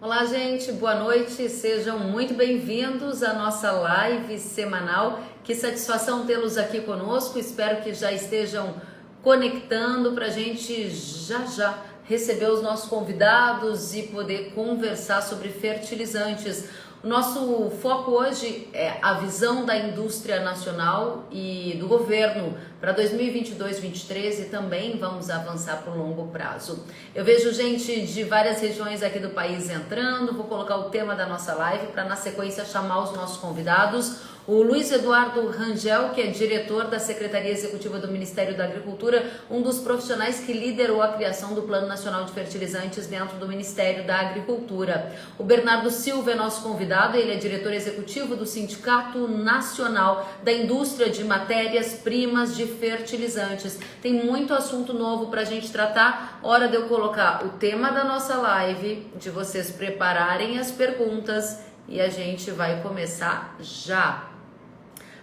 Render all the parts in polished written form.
Olá, gente, boa noite, sejam muito bem-vindos à nossa live semanal. Que satisfação tê-los aqui conosco, espero que já estejam conectando para a gente já receber os nossos convidados e poder conversar sobre fertilizantes. O nosso foco hoje é a visão da indústria nacional e do governo para 2022-23 e também vamos avançar para o longo prazo. Eu vejo gente de várias regiões aqui do país entrando, vou colocar o tema da nossa live para na sequência chamar os nossos convidados. O Luiz Eduardo Rangel, que é diretor da Secretaria Executiva do Ministério da Agricultura, um dos profissionais que liderou a criação do Plano Nacional de Fertilizantes dentro do Ministério da Agricultura. O Bernardo Silva é nosso convidado, ele é diretor executivo do Sindicato Nacional da Indústria de Matérias-Primas de Fertilizantes. Tem muito assunto novo para a gente tratar, hora de eu colocar o tema da nossa live, de vocês prepararem as perguntas e a gente vai começar já.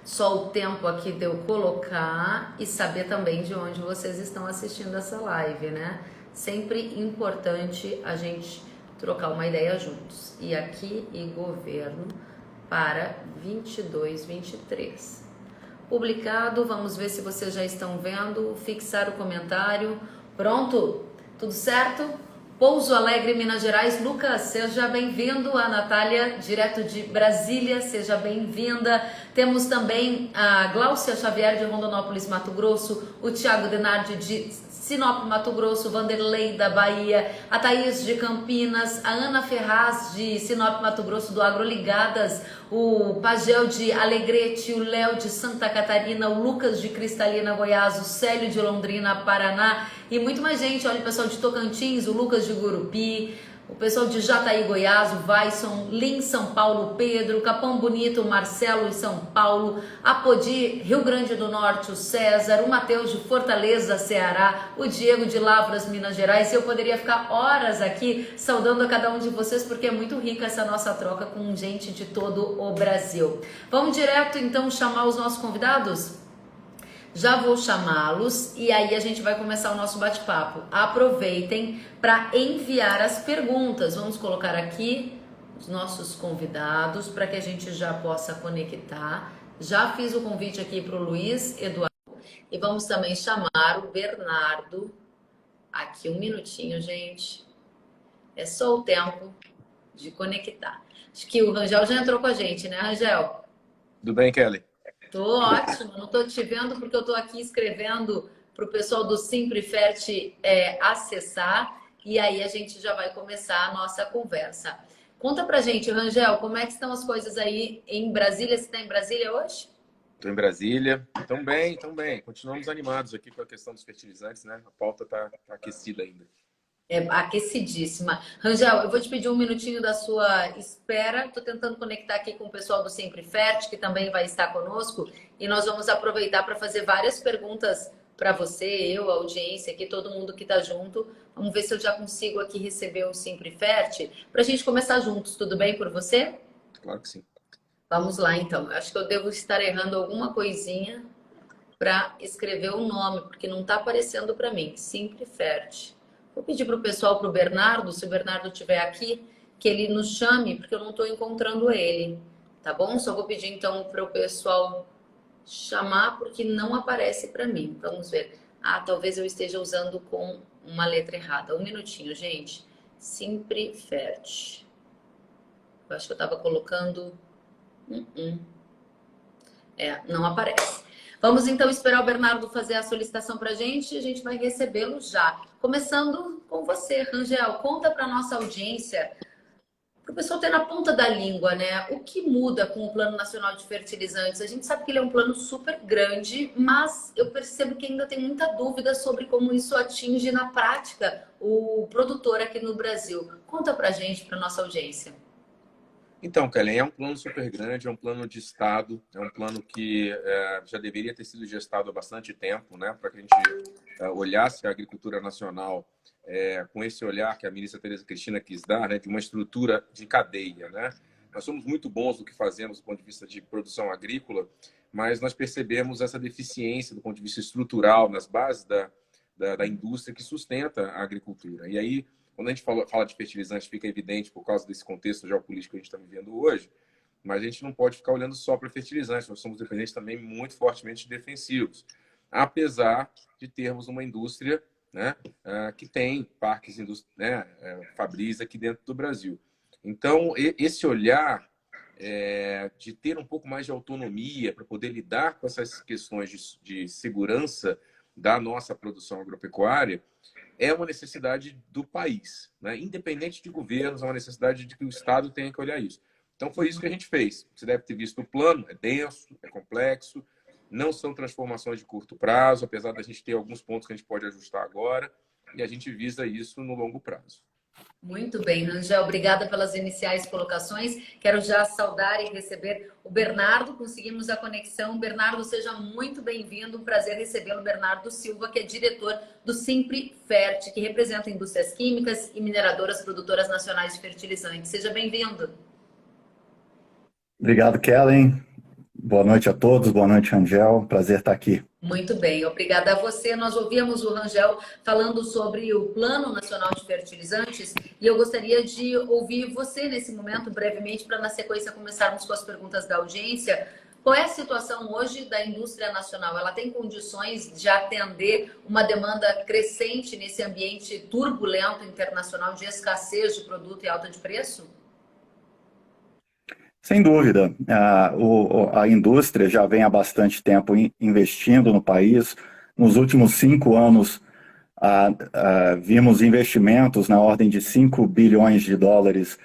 Só o tempo aqui de eu colocar e saber também de onde vocês estão assistindo essa live, né? Sempre importante a gente trocar uma ideia juntos. E aqui e governo para 22-23. Publicado, vamos ver se vocês já estão vendo, fixar o comentário. Pronto? Tudo certo? Pouso Alegre, Minas Gerais. Lucas, seja bem-vindo. A Natália, direto de Brasília, seja bem-vinda. Temos também a Gláucia Xavier, de Rondonópolis, Mato Grosso. O Thiago Denardi, de Sinop, Mato Grosso. Vanderlei, da Bahia. A Thaís, de Campinas. A Ana Ferraz, de Sinop, Mato Grosso, do Agroligadas. O Pagel, de Alegrete. O Léo, de Santa Catarina. O Lucas, de Cristalina, Goiás. O Célio, de Londrina, Paraná. E muito mais gente, olha o pessoal de Tocantins, o Lucas de Gurupi, o pessoal de Jataí, Goiás, o Vaison, Lins, São Paulo, Pedro, Capão Bonito, o Marcelo, em São Paulo, Apodi, Rio Grande do Norte, o César, o Matheus de Fortaleza, Ceará, o Diego de Lavras, Minas Gerais. Eu poderia ficar horas aqui saudando a cada um de vocês, porque é muito rica essa nossa troca com gente de todo o Brasil. Vamos direto, então, chamar os nossos convidados? Já vou chamá-los e aí a gente vai começar o nosso bate-papo. Aproveitem para enviar as perguntas. Vamos colocar aqui os nossos convidados para que a gente já possa conectar. Já fiz o convite aqui para o Luiz Eduardo e vamos também chamar o Bernardo. Aqui um minutinho, gente. É só o tempo de conectar. Acho que o Rangel já entrou com a gente, né, Rangel? Tudo bem, Kelly? Tô ótimo, não tô te vendo porque eu tô aqui escrevendo para o pessoal do Simplifert acessar e aí a gente já vai começar a nossa conversa. Conta pra gente, Rangel, como é que estão as coisas aí em Brasília? Você está em Brasília hoje? Estou em Brasília. Tão bem, tão bem. Continuamos animados aqui com a questão dos fertilizantes, né? A pauta tá aquecida ainda. É aquecidíssima. Rangel, eu vou te pedir um minutinho da sua espera. Estou tentando conectar aqui com o pessoal do Sempre Fert, que também vai estar conosco. E nós vamos aproveitar para fazer várias perguntas para você, eu, a audiência aqui, todo mundo que está junto. Vamos ver se eu já consigo aqui receber o Sempre Fert para a gente começar juntos. Tudo bem por você? Claro que sim. Vamos lá, então. Acho que eu devo estar errando alguma coisinha para escrever o nome, porque não está aparecendo para mim. Sempre Fert. Vou pedir para o pessoal, para o Bernardo, se o Bernardo estiver aqui, que ele nos chame, porque eu não estou encontrando ele, tá bom? Só vou pedir então para o pessoal chamar, porque não aparece para mim. Vamos ver. Ah, talvez eu esteja usando com uma letra errada. Um minutinho, gente. Sempre Fert. Eu acho que eu estava colocando... não aparece. Vamos então esperar o Bernardo fazer a solicitação para a gente vai recebê-lo já. Começando com você, Rangel, conta para nossa audiência, para o pessoal ter na ponta da língua, né? O que muda com o Plano Nacional de Fertilizantes? A gente sabe que ele é um plano super grande, mas eu percebo que ainda tem muita dúvida sobre como isso atinge na prática o produtor aqui no Brasil. Conta para a gente, para nossa audiência. Então, Kelly, é um plano super grande, é um plano de Estado, é um plano que já deveria ter sido gestado há bastante tempo, né? Para que a gente olhasse a agricultura nacional com esse olhar que a ministra Tereza Cristina quis dar, né? De uma estrutura de cadeia, né? Nós somos muito bons no que fazemos do ponto de vista de produção agrícola, mas nós percebemos essa deficiência do ponto de vista estrutural nas bases da indústria que sustenta a agricultura. E aí Quando a gente fala de fertilizantes, fica evidente por causa desse contexto geopolítico que a gente está vivendo hoje, mas a gente não pode ficar olhando só para fertilizantes, nós somos dependentes também muito fortemente de defensivos, apesar de termos uma indústria, né, que tem parques fabris aqui dentro do Brasil. Então, esse olhar de ter um pouco mais de autonomia para poder lidar com essas questões de segurança da nossa produção agropecuária é uma necessidade do país, né? Independente de governos, é uma necessidade de que o Estado tenha que olhar isso. Então, foi isso que a gente fez. Você deve ter visto o plano, é denso, é complexo, não são transformações de curto prazo, apesar da gente ter alguns pontos que a gente pode ajustar agora, e a gente visa isso no longo prazo. Muito bem, Rangel, obrigada pelas iniciais colocações. Quero já saudar e receber o Bernardo, conseguimos a conexão. Bernardo, seja muito bem-vindo, um prazer recebê-lo. Bernardo Silva, que é diretor do Simprefert, que representa indústrias químicas e mineradoras produtoras nacionais de fertilizantes. Seja bem-vindo. Obrigado, Kellen. Boa noite a todos, boa noite, Rangel. Prazer estar aqui. Muito bem, obrigada a você. Nós ouvimos o Rangel falando sobre o Plano Nacional de Fertilizantes e eu gostaria de ouvir você nesse momento, brevemente, para na sequência começarmos com as perguntas da audiência. Qual é a situação hoje da indústria nacional? Ela tem condições de atender uma demanda crescente nesse ambiente turbulento internacional de escassez de produto e alta de preço? Sem dúvida, a indústria já vem há bastante tempo investindo no país. Nos últimos 5 anos, vimos investimentos na ordem de 5 bilhões de dólares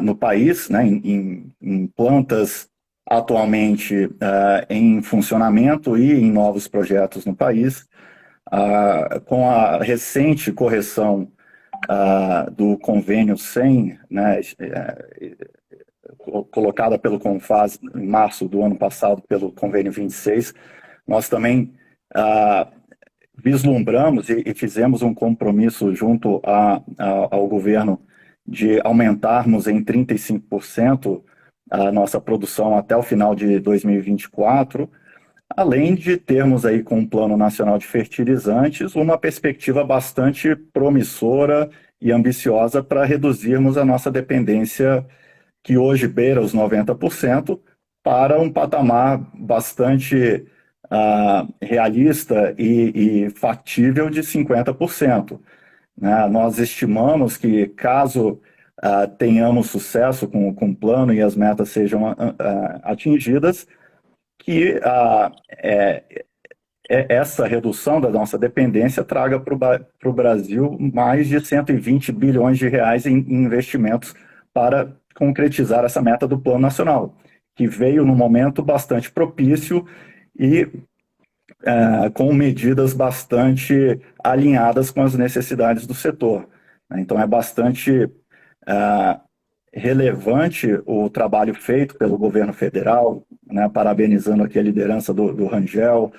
no país, né, em plantas atualmente em funcionamento e em novos projetos no país. Com a recente correção do convênio 100, né, colocada pelo CONFAS em março do ano passado, pelo convênio 26, nós também vislumbramos e fizemos um compromisso junto ao governo de aumentarmos em 35% a nossa produção até o final de 2024, além de termos aí com o Plano Nacional de Fertilizantes uma perspectiva bastante promissora e ambiciosa para reduzirmos a nossa dependência, que hoje beira os 90%, para um patamar bastante realista e factível de 50%. Né? Nós estimamos que, caso tenhamos sucesso com o plano e as metas sejam atingidas, que essa redução da nossa dependência traga para o Brasil mais de 120 bilhões de reais em investimentos para concretizar essa meta do Plano Nacional, que veio num momento bastante propício e com medidas bastante alinhadas com as necessidades do setor. Então, é bastante relevante o trabalho feito pelo governo federal, né, parabenizando aqui a liderança do Rangel,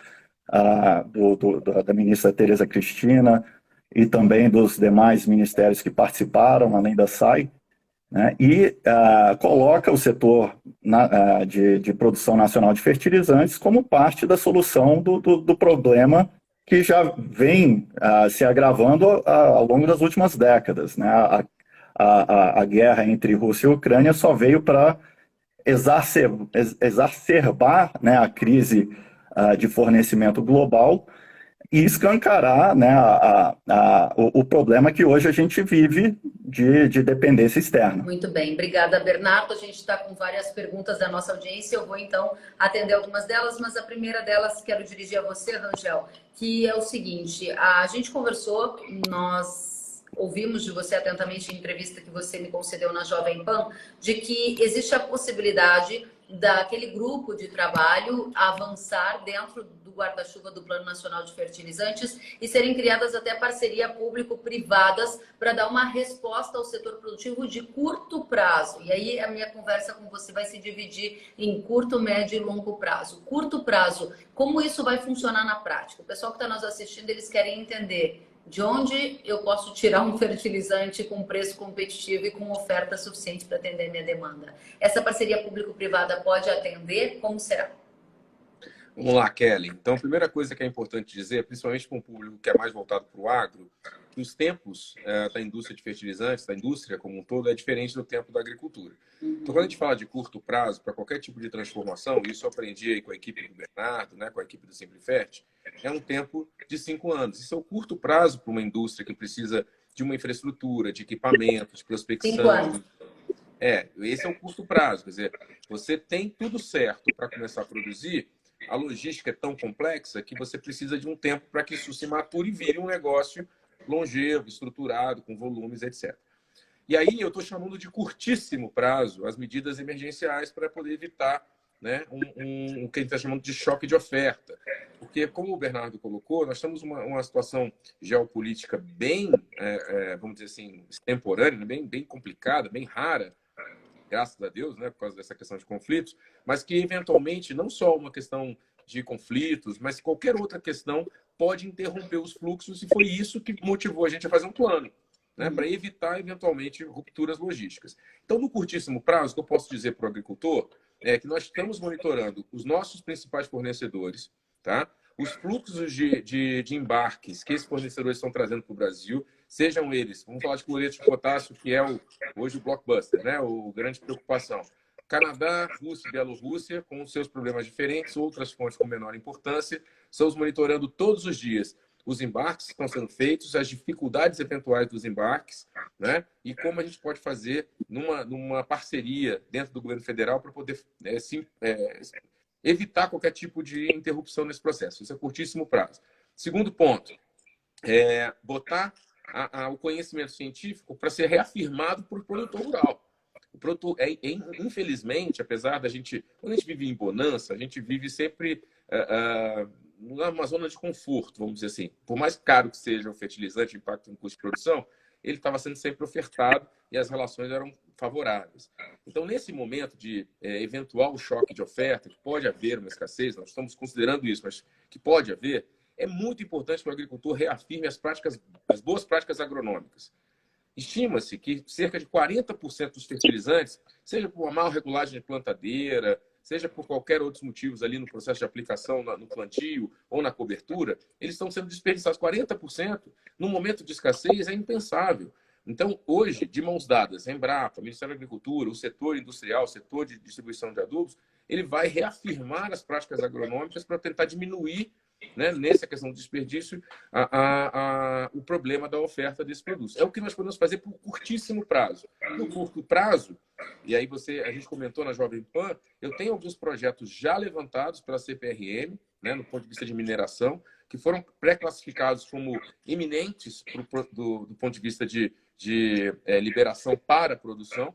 da ministra Tereza Cristina e também dos demais ministérios que participaram, além da SAI, né, e coloca o setor de produção nacional de fertilizantes como parte da solução do problema que já vem se agravando ao longo das últimas décadas. Né? A guerra entre Rússia e Ucrânia só veio para exacerbar, né, a crise de fornecimento global e escancarar, né, o problema que hoje a gente vive de dependência externa. Muito bem, obrigada, Bernardo. A gente está com várias perguntas da nossa audiência. Eu vou, então, atender algumas delas, mas a primeira delas quero dirigir a você, Rangel, que é o seguinte: a gente conversou, nós ouvimos de você atentamente em entrevista que você me concedeu na Jovem Pan, de que existe a possibilidade daquele grupo de trabalho avançar dentro do guarda-chuva do Plano Nacional de Fertilizantes e serem criadas até parceria público-privadas para dar uma resposta ao setor produtivo de curto prazo. E aí a minha conversa com você vai se dividir em curto, médio e longo prazo. Curto prazo, como isso vai funcionar na prática? O pessoal que está nos assistindo, eles querem entender de onde eu posso tirar um fertilizante com preço competitivo e com oferta suficiente para atender a minha demanda. Essa parceria público-privada pode atender? Como será? Vamos lá, Kelly. Então, a primeira coisa que é importante dizer, principalmente para um público que é mais voltado para o agro, que os tempos da indústria de fertilizantes, da indústria como um todo, é diferente do tempo da agricultura. Então, quando a gente fala de curto prazo, para qualquer tipo de transformação, isso eu aprendi aí com a equipe do Bernardo, né, com a equipe do Simplifert, é um tempo de 5 anos. Isso é o curto prazo para uma indústria que precisa de uma infraestrutura, de equipamento, de prospecção. 5 anos. Esse é o curto prazo. Quer dizer, você tem tudo certo para começar a produzir, a logística é tão complexa que você precisa de um tempo para que isso se mature e vire um negócio longevo, estruturado, com volumes, etc. E aí eu estou chamando de curtíssimo prazo as medidas emergenciais para poder evitar, né, o que a gente está chamando de choque de oferta. Porque, como o Bernardo colocou, nós estamos uma situação geopolítica bem, vamos dizer assim, extemporânea, bem complicada, bem rara, graças a Deus, né, por causa dessa questão de conflitos, mas que eventualmente não só uma questão de conflitos, mas qualquer outra questão pode interromper os fluxos, e foi isso que motivou a gente a fazer um plano, né, para evitar eventualmente rupturas logísticas. Então, no curtíssimo prazo, o que eu posso dizer para o agricultor é que nós estamos monitorando os nossos principais fornecedores, tá? Os fluxos de embarques que esses fornecedores estão trazendo para o Brasil, sejam eles, vamos falar de cloreto de potássio, que é hoje o blockbuster, né? O grande preocupação. Canadá, Rússia e Bielorrússia, com seus problemas diferentes, outras fontes com menor importância, estamos monitorando todos os dias os embarques que estão sendo feitos, as dificuldades eventuais dos embarques, né? E como a gente pode fazer numa parceria dentro do governo federal para poder evitar qualquer tipo de interrupção nesse processo. Isso é curtíssimo prazo. Segundo ponto, botar o conhecimento científico para ser reafirmado por produtor rural. O produtor, infelizmente, apesar da gente... Quando a gente vive em bonança, a gente vive sempre numa zona de conforto, vamos dizer assim. Por mais caro que seja o fertilizante, o impacto no custo de produção, ele estava sendo sempre ofertado e as relações eram favoráveis. Então, nesse momento de eventual choque de oferta, que pode haver uma escassez, nós estamos considerando isso, mas que pode haver, é muito importante que o agricultor reafirme as boas práticas agronômicas. Estima-se que cerca de 40% dos fertilizantes, seja por uma mal regulagem de plantadeira, seja por qualquer outros motivos ali no processo de aplicação, no plantio ou na cobertura, eles estão sendo desperdiçados. 40% no momento de escassez é impensável. Então, hoje, de mãos dadas, Embrapa, Ministério da Agricultura, o setor industrial, o setor de distribuição de adubos, ele vai reafirmar as práticas agronômicas para tentar diminuir, né, nessa questão do desperdício, o problema da oferta desses produtos. É o que nós podemos fazer por curtíssimo prazo. No curto prazo, e aí a gente comentou na Jovem Pan, eu tenho alguns projetos já levantados pela CPRM, né, no ponto de vista de mineração, que foram pré-classificados como iminentes do ponto de vista de liberação para a produção.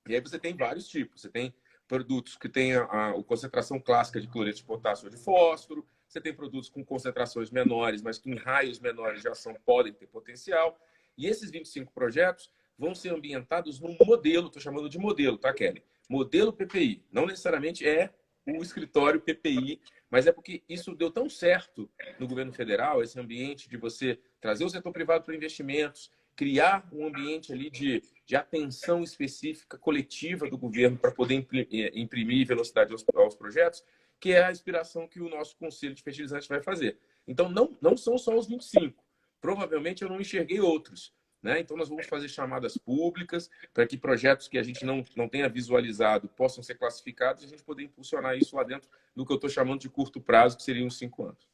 E aí você tem vários tipos. Você tem produtos que têm a concentração clássica de cloreto de potássio ou de fósforo. Você tem produtos com concentrações menores, mas que em raios menores de ação podem ter potencial. E esses 25 projetos vão ser ambientados num modelo, estou chamando de modelo, tá, Kelly? Modelo PPI. Não necessariamente é o escritório PPI, mas é porque isso deu tão certo no governo federal, esse ambiente de você trazer o setor privado para investimentos, criar um ambiente ali de atenção específica, coletiva do governo para poder imprimir velocidade aos projetos, que é a inspiração que o nosso Conselho de Fertilizantes vai fazer. Então, não são só os 25. Provavelmente eu não enxerguei outros, né? Então, nós vamos fazer chamadas públicas para que projetos que a gente não tenha visualizado possam ser classificados e a gente poder impulsionar isso lá dentro do que eu estou chamando de curto prazo, que seriam os 5 anos.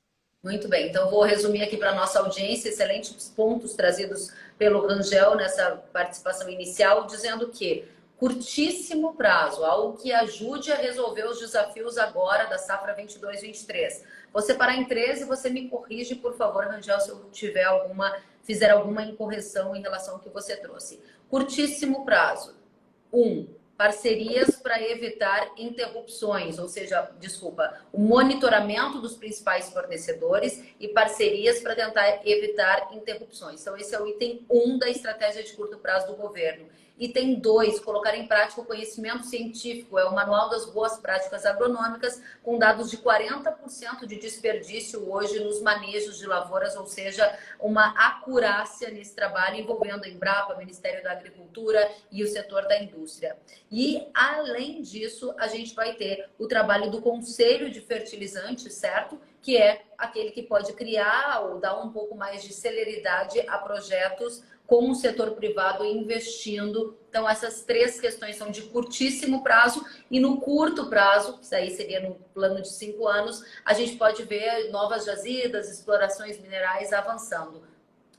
Muito bem, então vou resumir aqui para a nossa audiência, excelentes pontos trazidos pelo Rangel nessa participação inicial, dizendo que curtíssimo prazo, algo que ajude a resolver os desafios agora da safra 22-23. Vou separar em 13, você me corrige, por favor, Rangel, se eu fizer alguma incorreção em relação ao que você trouxe. Curtíssimo prazo. 1. Parcerias para evitar interrupções, ou seja, o monitoramento dos principais fornecedores e parcerias para tentar evitar interrupções. Então, esse é o item 1 da estratégia de curto prazo do governo. Item 2, colocar em prática o conhecimento científico, é o Manual das Boas Práticas Agronômicas, com dados de 40% de desperdício hoje nos manejos de lavouras, ou seja, uma acurácia nesse trabalho envolvendo a Embrapa, Ministério da Agricultura e o setor da indústria. E, além disso, a gente vai ter o trabalho do Conselho de Fertilizantes, certo? Que é aquele que pode criar ou dar um pouco mais de celeridade a projetos com o setor privado investindo. Então, essas 3 questões são de curtíssimo prazo e no curto prazo, que aí seria no plano de 5 anos, a gente pode ver novas jazidas, explorações minerais avançando.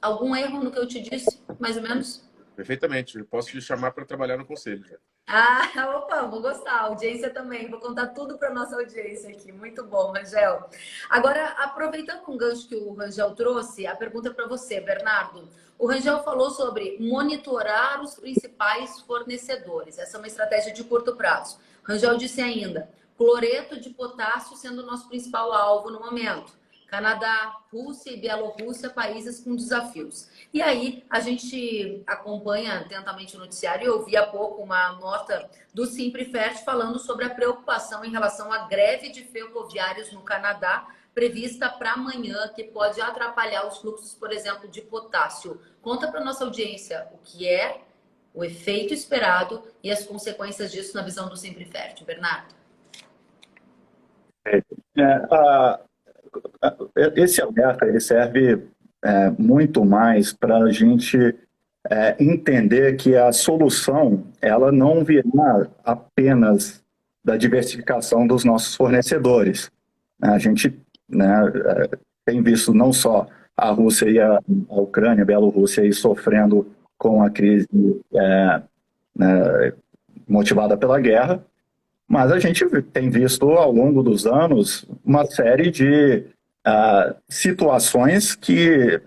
Algum erro no que eu te disse, mais ou menos? Perfeitamente. Eu posso te chamar para trabalhar no conselho. Ah, opa, vou gostar. A audiência também. Vou contar tudo para nossa audiência aqui. Muito bom, Rangel. Agora, aproveitando um gancho que o Rangel trouxe, a pergunta para você, Bernardo. O Rangel falou sobre monitorar os principais fornecedores. Essa é uma estratégia de curto prazo. O Rangel disse ainda, cloreto de potássio sendo o nosso principal alvo no momento. Canadá, Rússia e Bielorrússia, países com desafios. E aí, a gente acompanha atentamente o noticiário e eu vi há pouco uma nota do Simprefert falando sobre a preocupação em relação à greve de ferroviários no Canadá, prevista para amanhã, que pode atrapalhar os fluxos, por exemplo, de potássio. Conta para nossa audiência o que é o efeito esperado e as consequências disso na visão do Simprefert. Bernardo. Esse alerta ele serve muito mais para a gente entender que a solução ela não virá apenas da diversificação dos nossos fornecedores. A gente tem visto não só a Rússia e a Ucrânia, a Bielorrússia aí sofrendo com a crise motivada pela guerra, mas a gente tem visto ao longo dos anos uma série de situações que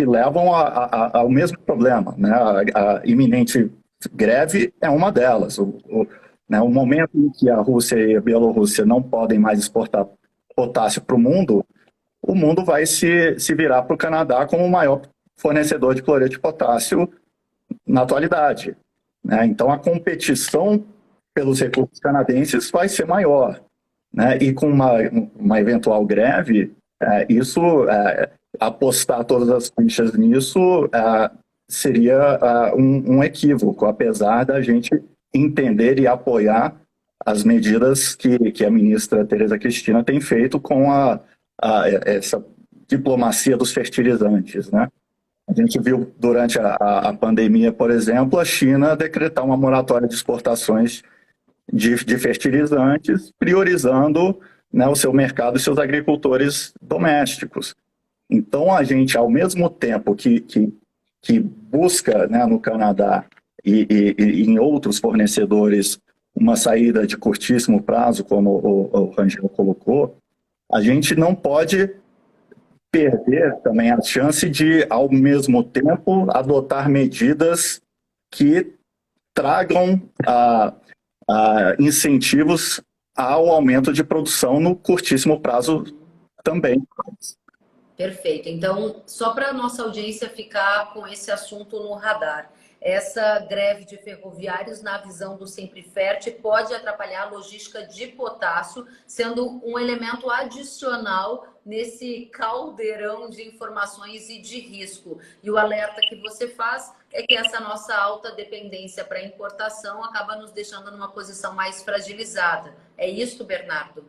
levam ao mesmo problema. Né? A iminente greve é uma delas. O momento em que a Rússia e a Bielorrússia não podem mais exportar potássio para o mundo vai se virar para o Canadá como o maior fornecedor de cloreto de potássio na atualidade. Né? Então, a competição pelos recursos canadenses vai ser maior. Né? E com uma eventual greve, apostar todas as fichas nisso seria um equívoco, apesar da gente entender e apoiar as medidas que a ministra Tereza Cristina tem feito com essa diplomacia dos fertilizantes, né? A gente viu durante a pandemia, por exemplo, a China decretar uma moratória de exportações de fertilizantes, priorizando o seu mercado e seus agricultores domésticos. Então, a gente, ao mesmo tempo que busca no Canadá e em outros fornecedores uma saída de curtíssimo prazo, como o Rangel colocou, a gente não pode perder também a chance de, ao mesmo tempo, adotar medidas que tragam incentivos ao aumento de produção no curtíssimo prazo também. Perfeito. Então, só para a nossa audiência ficar com esse assunto no radar, essa greve de ferroviários, na visão do Simprefert, pode atrapalhar a logística de potássio, sendo um elemento adicional nesse caldeirão de informações e de risco. E o alerta que você faz é que essa nossa alta dependência para importação acaba nos deixando numa posição mais fragilizada. É isso, Bernardo?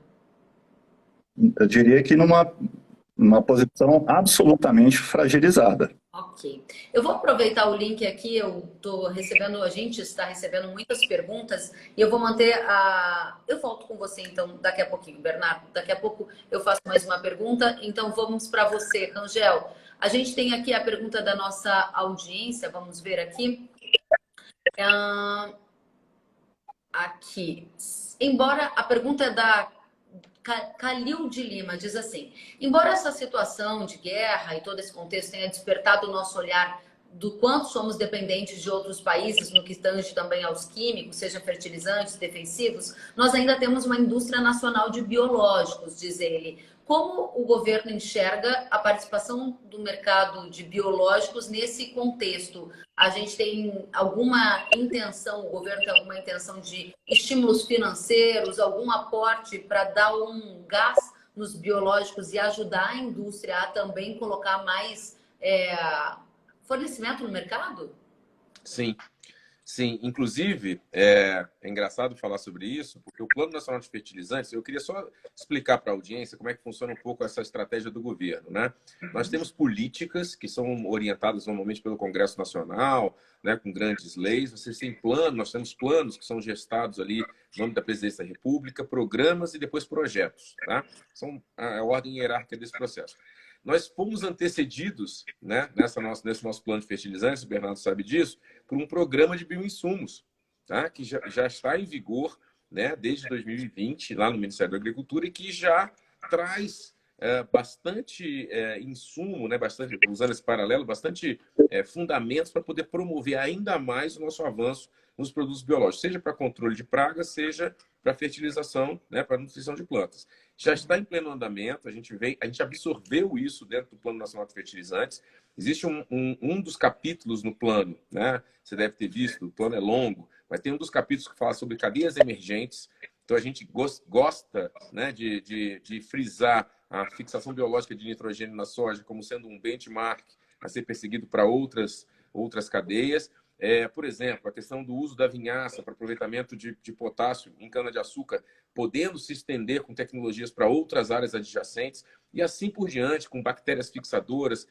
Eu diria que numa posição absolutamente fragilizada. Ok. Eu vou aproveitar o link aqui, a gente está recebendo muitas perguntas e eu vou manter Eu volto com você então daqui a pouquinho, Bernardo. Daqui a pouco eu faço mais uma pergunta, então vamos para você, Rangel. A gente tem aqui a pergunta da nossa audiência, vamos ver aqui. Aqui. Embora a pergunta é da Calil de Lima, diz assim: embora essa situação de guerra e todo esse contexto tenha despertado o nosso olhar do quanto somos dependentes de outros países no que tange também aos químicos, seja fertilizantes, defensivos, nós ainda temos uma indústria nacional de biológicos, diz ele. Como o governo enxerga a participação do mercado de biológicos nesse contexto? A gente tem alguma intenção, o governo tem alguma intenção de estímulos financeiros, algum aporte para dar um gás nos biológicos e ajudar a indústria a também colocar mais fornecimento no mercado? Sim. Sim, inclusive, é engraçado falar sobre isso, porque o Plano Nacional de Fertilizantes, eu queria só explicar para a audiência como é que funciona um pouco essa estratégia do governo, né? Nós temos políticas que são orientadas normalmente pelo Congresso Nacional, né, com grandes leis. Vocês têm plano, nós temos planos que são gestados ali no nome da Presidência da República, programas e depois projetos, tá? São a ordem hierárquica desse processo. Nós fomos antecedidos, né, nesse nosso plano de fertilizantes, o Bernardo sabe disso, por um programa de bioinsumos, tá? Que já está em vigor, né, desde 2020, lá no Ministério da Agricultura, e que já traz bastante insumo, né, bastante, usando esse paralelo, bastante fundamentos para poder promover ainda mais o nosso avanço nos produtos biológicos, seja para controle de pragas, seja para fertilização, né, para nutrição de plantas. Já está em pleno andamento, a gente absorveu isso dentro do Plano Nacional de Fertilizantes. Existe um dos capítulos no plano, né? Você deve ter visto, o plano é longo, mas tem um dos capítulos que fala sobre cadeias emergentes. Então a gente gosta, né, de frisar a fixação biológica de nitrogênio na soja como sendo um benchmark a ser perseguido para outras cadeias. Por exemplo, a questão do uso da vinhaça para aproveitamento de potássio em cana-de-açúcar, podendo se estender com tecnologias para outras áreas adjacentes, e assim por diante, com bactérias fixadoras,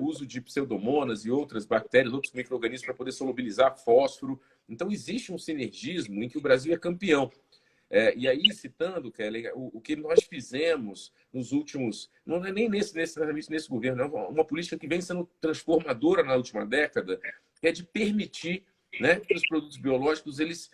uso de pseudomonas e outras bactérias, outros micro-organismos para poder solubilizar fósforo. Então, existe um sinergismo em que o Brasil é campeão. E aí, citando, Kelly, o que nós fizemos nos últimos... Não é nem nesse governo, é uma política que vem sendo transformadora na última década, que é de permitir, né, que os produtos biológicos eles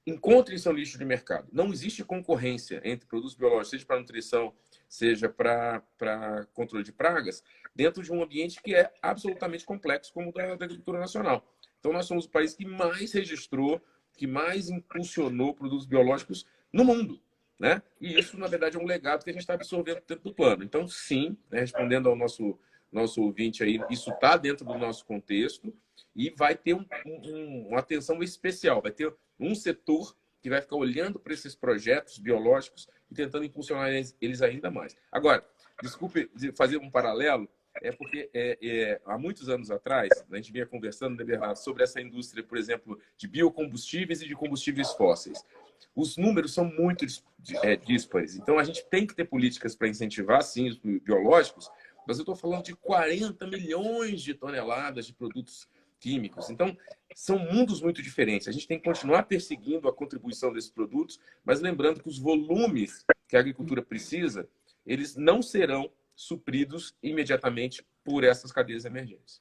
encontrem seu nicho de mercado. Não existe concorrência entre produtos biológicos, seja para nutrição, seja para controle de pragas, dentro de um ambiente que é absolutamente complexo, como o da agricultura nacional. Então, nós somos o país que mais registrou, que mais impulsionou produtos biológicos no mundo, né? E isso, na verdade, é um legado que a gente está absorvendo dentro do plano. Então, sim, né, respondendo ao nosso ouvinte aí, isso está dentro do nosso contexto e vai ter uma atenção especial, vai ter um setor que vai ficar olhando para esses projetos biológicos e tentando impulsionar eles ainda mais. Agora, desculpe fazer um paralelo, porque há muitos anos atrás, a gente vinha conversando, né, Bernardo, sobre essa indústria, por exemplo, de biocombustíveis e de combustíveis fósseis. Os números são muito díspares, então a gente tem que ter políticas para incentivar, sim, os biológicos, mas eu estou falando de 40 milhões de toneladas de produtos químicos. Então, são mundos muito diferentes. A gente tem que continuar perseguindo a contribuição desses produtos, mas lembrando que os volumes que a agricultura precisa, eles não serão supridos imediatamente por essas cadeias emergentes.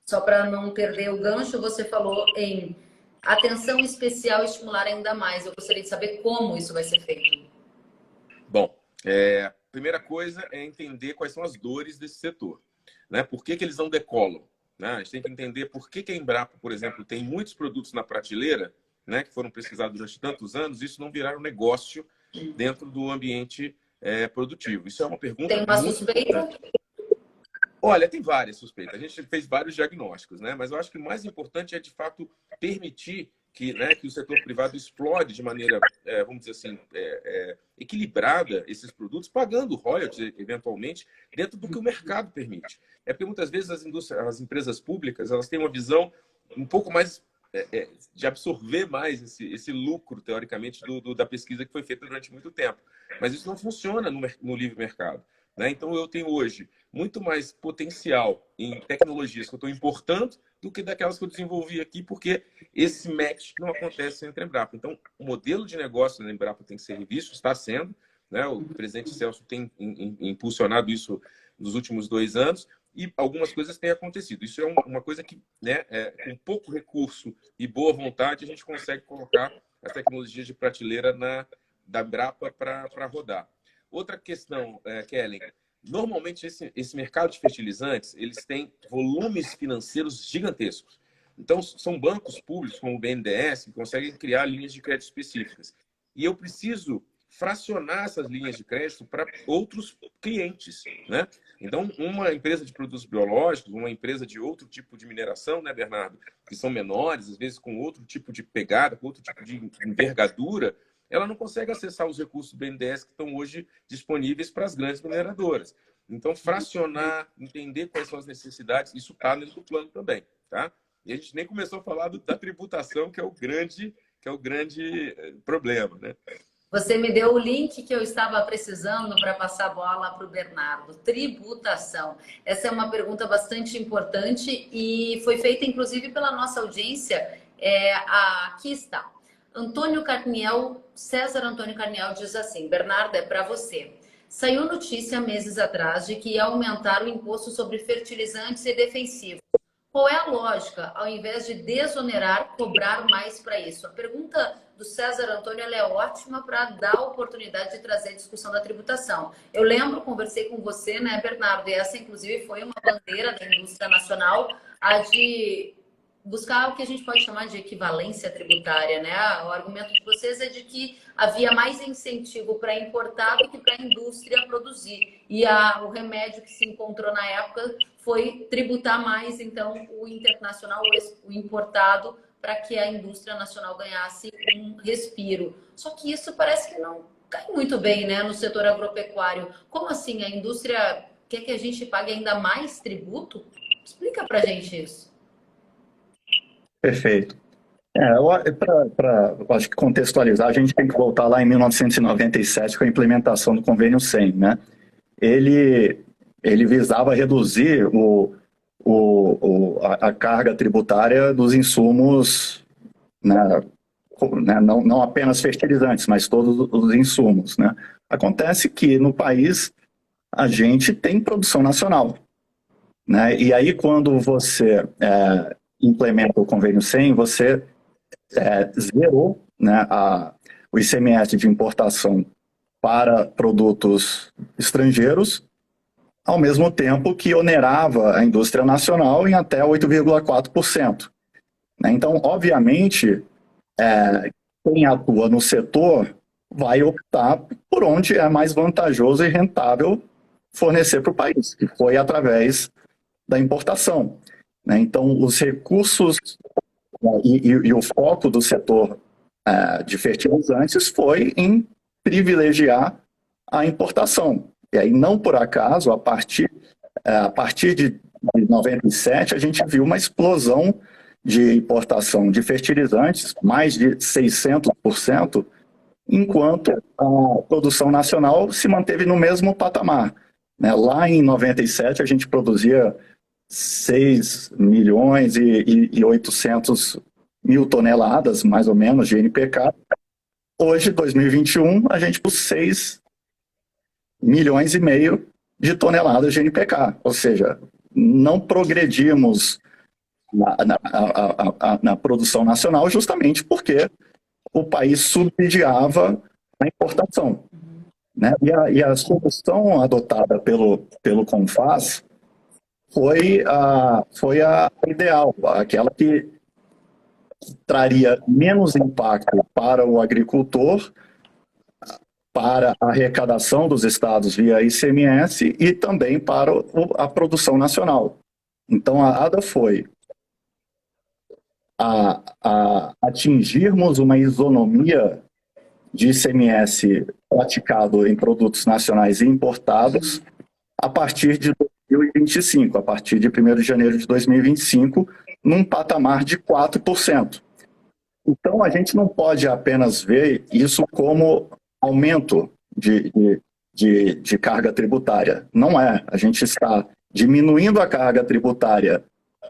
Só para não perder o gancho, você falou em atenção especial e estimular ainda mais. Eu gostaria de saber como isso vai ser feito. Bom, primeira coisa é entender quais são as dores desse setor, né? Por que eles não decolam? Né? A gente tem que entender por que a Embrapa, por exemplo, tem muitos produtos na prateleira, né, que foram pesquisados durante tantos anos, isso não virar um negócio dentro do ambiente produtivo. Isso é uma pergunta Tem uma suspeita? Olha, tem várias suspeitas. A gente fez vários diagnósticos, né? Mas eu acho que o mais importante é, de fato, permitir que o setor privado explore de maneira, vamos dizer assim, equilibrada esses produtos, pagando royalties, eventualmente, dentro do que o mercado permite. Porque muitas vezes as empresas públicas elas têm uma visão um pouco mais de absorver mais esse lucro, teoricamente, da pesquisa que foi feita durante muito tempo. Mas isso não funciona no livre mercado. Né? Então, eu tenho hoje muito mais potencial em tecnologias que eu estou importando do que daquelas que eu desenvolvi aqui, porque esse match não acontece entre a Embrapa. Então, o modelo de negócio da Embrapa tem que ser revisto, está sendo. Né? O presidente Celso tem impulsionado isso nos últimos 2 anos e algumas coisas têm acontecido. Isso é uma coisa que, né, com pouco recurso e boa vontade, a gente consegue colocar as tecnologias de prateleira da Embrapa para rodar. Outra questão, Kellen, normalmente esse mercado de fertilizantes, eles têm volumes financeiros gigantescos. Então, são bancos públicos, como o BNDES, que conseguem criar linhas de crédito específicas. E eu preciso fracionar essas linhas de crédito para outros clientes, né? Então, uma empresa de produtos biológicos, uma empresa de outro tipo de mineração, né, Bernardo, que são menores, às vezes com outro tipo de pegada, com outro tipo de envergadura, ela não consegue acessar os recursos do BNDES que estão hoje disponíveis para as grandes mineradoras. Então, fracionar, entender quais são as necessidades, isso está dentro do plano também, tá? E a gente nem começou a falar da tributação, que é o grande problema, né? Você me deu o link que eu estava precisando para passar a bola para o Bernardo. Tributação. Essa é uma pergunta bastante importante e foi feita, inclusive, pela nossa audiência. Aqui está. César Antônio Carniel diz assim: Bernardo, é para você. Saiu notícia meses atrás de que ia aumentar o imposto sobre fertilizantes e defensivos. Qual é a lógica, ao invés de desonerar, cobrar mais para isso? A pergunta do César Antônio ela é ótima para dar a oportunidade de trazer a discussão da tributação. Eu lembro, conversei com você, né, Bernardo, e essa, inclusive, foi uma bandeira da indústria nacional, a de buscar o que a gente pode chamar de equivalência tributária, né? O argumento de vocês é de que havia mais incentivo para importar do que para a indústria produzir. E o remédio que se encontrou na época foi tributar mais, então, o internacional, o importado, para que a indústria nacional ganhasse um respiro. Só que isso parece que não cai muito bem, né, no setor agropecuário. Como assim? A indústria quer que a gente pague ainda mais tributo? Explica para a gente isso. Perfeito. Para acho que contextualizar, a gente tem que voltar lá em 1997 com a implementação do Convênio 100, né? Ele visava reduzir a carga tributária dos insumos, né? Não apenas fertilizantes, mas todos os insumos, né? Acontece que no país a gente tem produção nacional, né? E aí quando você implementa o Convênio 100, você zerou, né, o ICMS de importação para produtos estrangeiros, ao mesmo tempo que onerava a indústria nacional em até 8,4%. Né? Então, obviamente, quem atua no setor vai optar por onde é mais vantajoso e rentável fornecer para o país, que foi através da importação. Né? Então, os recursos e o foco do setor de fertilizantes foi em privilegiar a importação. E aí, não por acaso, a partir de 97, a gente viu uma explosão de importação de fertilizantes, mais de 600%, enquanto a produção nacional se manteve no mesmo patamar. Né? Lá em 97, a gente produzia 6 milhões e 800 mil toneladas, mais ou menos, de NPK. Hoje, 2021, a gente produz 6 milhões e meio de toneladas de NPK. Ou seja, não progredimos na produção nacional justamente porque o país subsidiava a importação. Né? E a solução adotada pelo CONFAS foi a ideal, aquela que traria menos impacto para o agricultor, para a arrecadação dos estados via ICMS e também para a produção nacional. Então, a ADA foi atingirmos uma isonomia de ICMS praticado em produtos nacionais e importados a partir de 2025, a partir de 1º de janeiro de 2025, num patamar de 4%. Então, a gente não pode apenas ver isso como aumento de carga tributária. Não é. A gente está diminuindo a carga tributária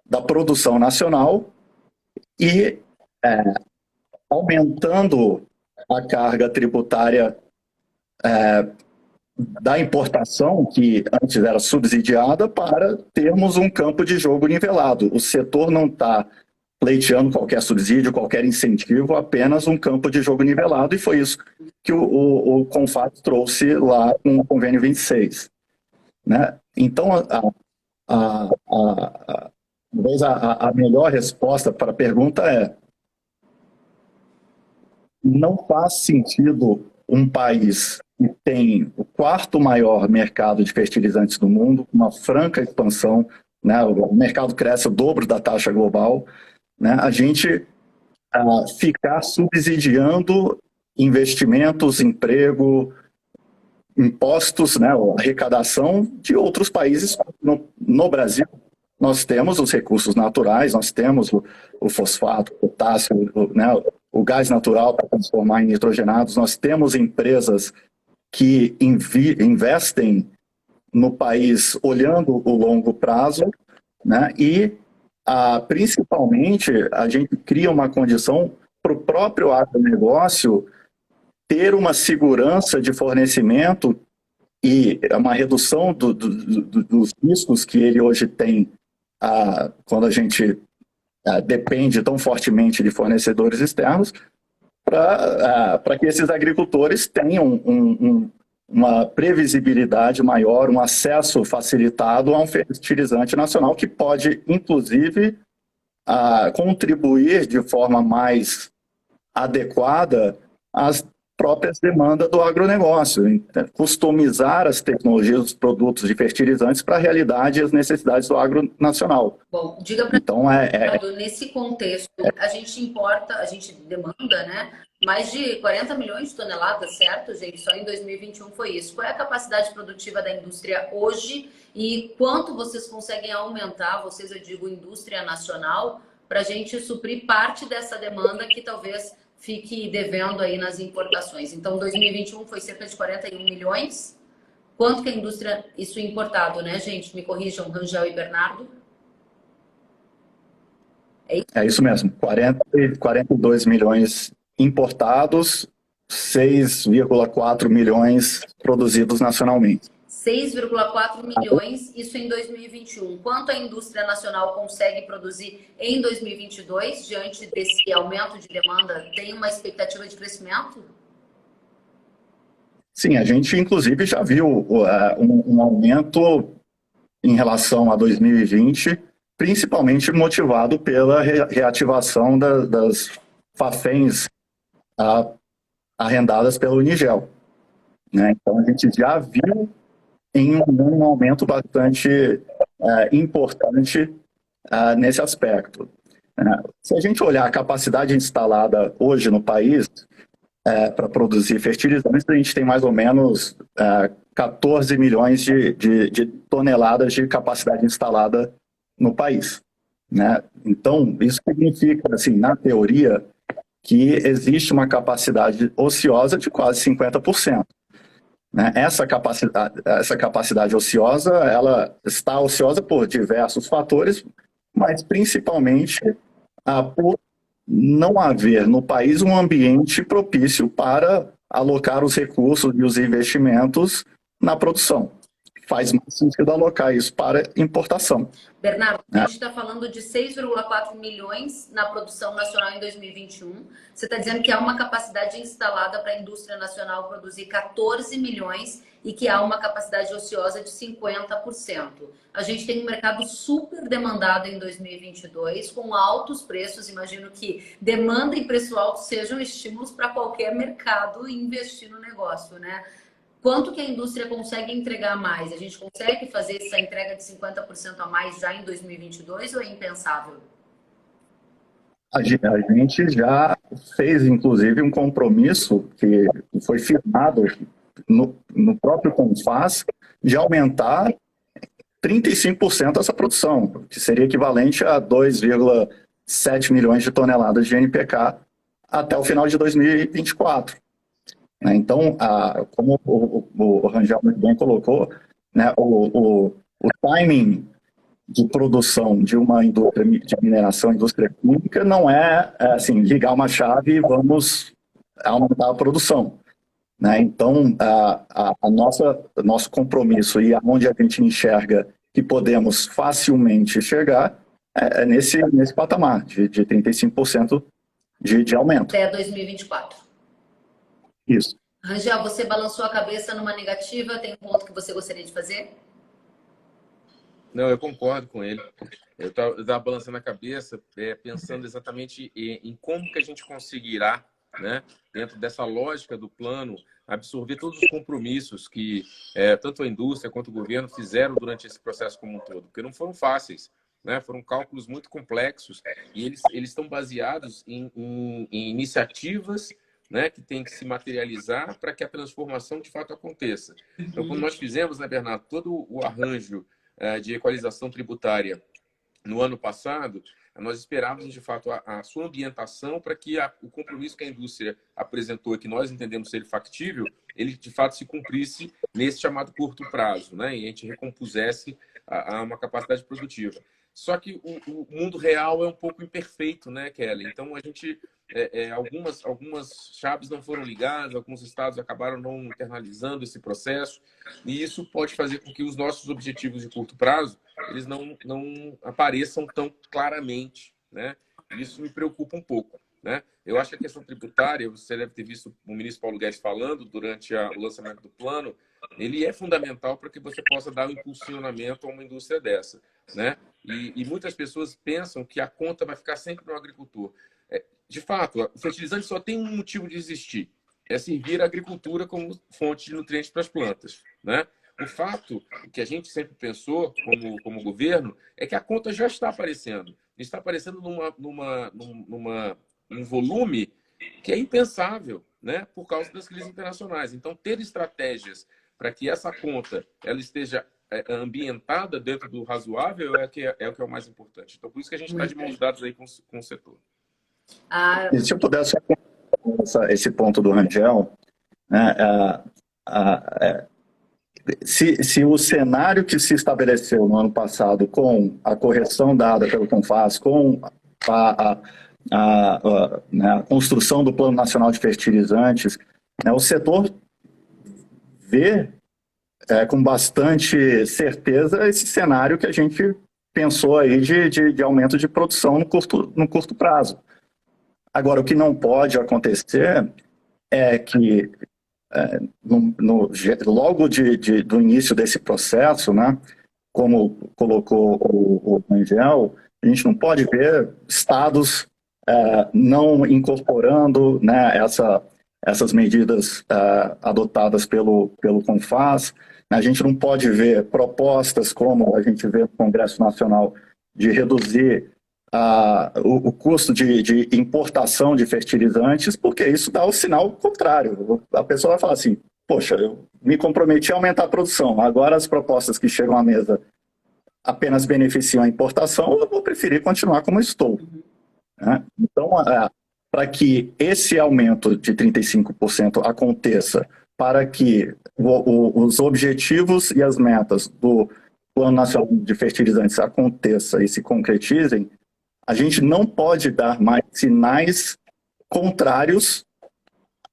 da produção nacional e aumentando a carga tributária da importação, que antes era subsidiada, para termos um campo de jogo nivelado. O setor não está pleiteando qualquer subsídio, qualquer incentivo, apenas um campo de jogo nivelado, e foi isso que o CONFAS trouxe lá com o Convênio 26. Né? Então, talvez a melhor resposta para a pergunta é: não faz sentido um país que tem o quarto maior mercado de fertilizantes do mundo, uma franca expansão, né? O mercado cresce o dobro da taxa global, né? A gente ficar subsidiando investimentos, emprego, impostos, né? Arrecadação de outros países. No Brasil, nós temos os recursos naturais, nós temos o fosfato, o potássio, né? O gás natural para transformar em nitrogenados, nós temos empresas que investem no país olhando o longo prazo, né? E principalmente a gente cria uma condição para o próprio agronegócio ter uma segurança de fornecimento e uma redução dos riscos que ele hoje tem quando a gente depende tão fortemente de fornecedores externos, para que esses agricultores tenham uma previsibilidade maior, um acesso facilitado a um fertilizante nacional que pode, inclusive, contribuir de forma mais adequada às próprias demandas do agronegócio, customizar as tecnologias dos produtos de fertilizantes para a realidade e as necessidades do agro nacional. Bom, diga para então, nesse contexto, a gente importa, a gente demanda, né, mais de 40 milhões de toneladas, certo, gente? Só em 2021 foi isso. Qual é a capacidade produtiva da indústria hoje e quanto vocês conseguem aumentar, vocês, eu digo, indústria nacional, para a gente suprir parte dessa demanda que talvez fique devendo aí nas importações? Então, 2021 foi cerca de 41 milhões. Quanto que a indústria, isso importado, né, gente? Me corrijam, Rangel e Bernardo. É isso mesmo, 42 milhões importados, 6,4 milhões produzidos nacionalmente. 6,4 milhões, isso em 2021. Quanto a indústria nacional consegue produzir em 2022, diante desse aumento de demanda? Tem uma expectativa de crescimento? Sim, a gente inclusive já viu um aumento em relação a 2020, principalmente motivado pela reativação das Faféns arrendadas pelo Unigel, né? Então a gente já viu em um aumento bastante importante nesse aspecto. Se a gente olhar a capacidade instalada hoje no país para produzir fertilizantes, a gente tem mais ou menos 14 milhões de toneladas de capacidade instalada no país, né? Então, isso significa, assim, na teoria, que existe uma capacidade ociosa de quase 50%. Né? Essa capacidade ociosa, ela está ociosa por diversos fatores, mas principalmente por não haver no país um ambiente propício para alocar os recursos e os investimentos na produção. Faz mais sentido alocar isso para importação. Bernardo, a gente está falando de 6,4 milhões na produção nacional em 2021. Você está dizendo que há uma capacidade instalada para a indústria nacional produzir 14 milhões e que há uma capacidade ociosa de 50%. A gente tem um mercado super demandado em 2022, com altos preços. Imagino que demanda e preço alto sejam estímulos para qualquer mercado investir no negócio, né? Quanto que a indústria consegue entregar mais? A gente consegue fazer essa entrega de 50% a mais já em 2022 ou é impensável? A gente já fez, inclusive, um compromisso que foi firmado no próprio CONFAS de aumentar 35% essa produção, que seria equivalente a 2,7 milhões de toneladas de NPK até o final de 2024. Então, como o Rangel muito bem colocou, né, o timing de produção de uma indústria de mineração, indústria química, não é assim, ligar uma chave e vamos aumentar a produção. Né? Então, nosso compromisso e aonde a gente enxerga que podemos facilmente chegar é nesse patamar de 35% de aumento. Até 2024. Isso. Rangel, você balançou a cabeça numa negativa? Tem um ponto que você gostaria de fazer? Não, eu concordo com ele. Eu estava balançando a cabeça, pensando exatamente em como que a gente conseguirá né, dentro dessa lógica do plano, absorver todos os compromissos que tanto a indústria quanto o governo fizeram durante esse processo como um todo, porque não foram fáceis, né? Foram cálculos muito complexos e eles estão baseados em iniciativas, né, que tem que se materializar para que a transformação de fato aconteça. Então, quando nós fizemos, né, Bernardo, todo o arranjo de equalização tributária no ano passado, nós esperávamos, de fato, a sua ambientação para que o compromisso que a indústria apresentou e que nós entendemos ser factível, ele, de fato, se cumprisse nesse chamado curto prazo, né? E a gente recompusesse a uma capacidade produtiva. Só que o mundo real é um pouco imperfeito, né, Kelly? Então, a gente... algumas chaves não foram ligadas, alguns estados acabaram não internalizando esse processo, e isso pode fazer com que os nossos objetivos de curto prazo eles não apareçam tão claramente, né? Isso me preocupa um pouco, né? Eu acho que a questão tributária, você deve ter visto o ministro Paulo Guedes falando durante o lançamento do plano, ele é fundamental para que você possa dar um impulsionamento a uma indústria dessa, né? E muitas pessoas pensam que a conta vai ficar sempre no agricultor. De fato, o fertilizante só tem um motivo de existir, é servir a agricultura como fonte de nutrientes para as plantas, né? O fato que a gente sempre pensou como governo é que a conta já está aparecendo. Está aparecendo num volume que é impensável, né? Por causa das crises internacionais. Então, ter estratégias para que essa conta ela esteja ambientada dentro do razoável é o que é o mais importante. Então, por isso que a gente está de mãos dadas aí com o setor. E se eu pudesse esse ponto do Rangel, né, se o cenário que se estabeleceu no ano passado com a correção dada pelo CONFAS, com né, a construção do Plano Nacional de Fertilizantes, né, o setor vê com bastante certeza esse cenário que a gente pensou aí de aumento de produção no curto prazo. Agora, o que não pode acontecer é que logo do início desse processo, né, como colocou o Rangel, a gente não pode ver estados não incorporando, né, essas medidas adotadas pelo CONFAS. A gente não pode ver propostas como a gente vê no Congresso Nacional de reduzir o custo de importação de fertilizantes, porque isso dá o sinal contrário. A pessoa vai falar assim, poxa, eu me comprometi a aumentar a produção, agora as propostas que chegam à mesa apenas beneficiam a importação, eu vou preferir continuar como estou. Né? Então, para que esse aumento de 35% aconteça, para que os objetivos e as metas do Plano Nacional de Fertilizantes aconteça e se concretizem, a gente não pode dar mais sinais contrários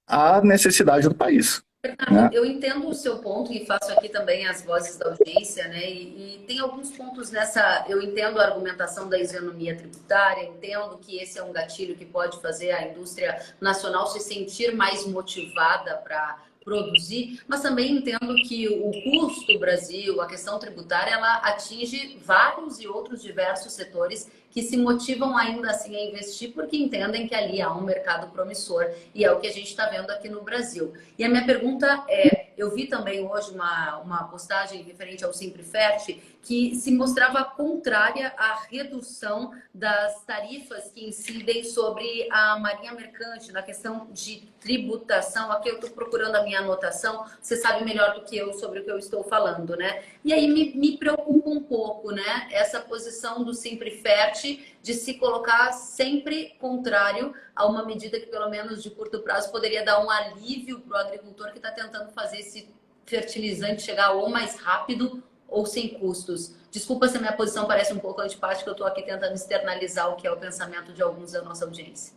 à necessidade do país. Bernardo, eu entendo o seu ponto e faço aqui também as vozes da audiência, né? E tem alguns pontos nessa. Eu entendo a argumentação da isonomia tributária, entendo que esse é um gatilho que pode fazer a indústria nacional se sentir mais motivada para produzir, mas também entendo que o custo do Brasil, a questão tributária, ela atinge vários e outros diversos setores que se motivam ainda assim a investir porque entendem que ali há um mercado promissor e é o que a gente está vendo aqui no Brasil. E a minha pergunta é, eu vi também hoje uma postagem referente ao Simprefert que se mostrava contrária à redução das tarifas que incidem sobre a marinha mercante, na questão de tributação. Aqui eu estou procurando a minha anotação, você sabe melhor do que eu sobre o que eu estou falando, né? E aí me preocupa um pouco, né? Essa posição do Simprefert de se colocar sempre contrário a uma medida que, pelo menos de curto prazo, poderia dar um alívio para o agricultor que está tentando fazer esse fertilizante chegar ou mais rápido ou sem custos. Desculpa se a minha posição parece um pouco antipática, eu estou aqui tentando externalizar o que é o pensamento de alguns da nossa audiência.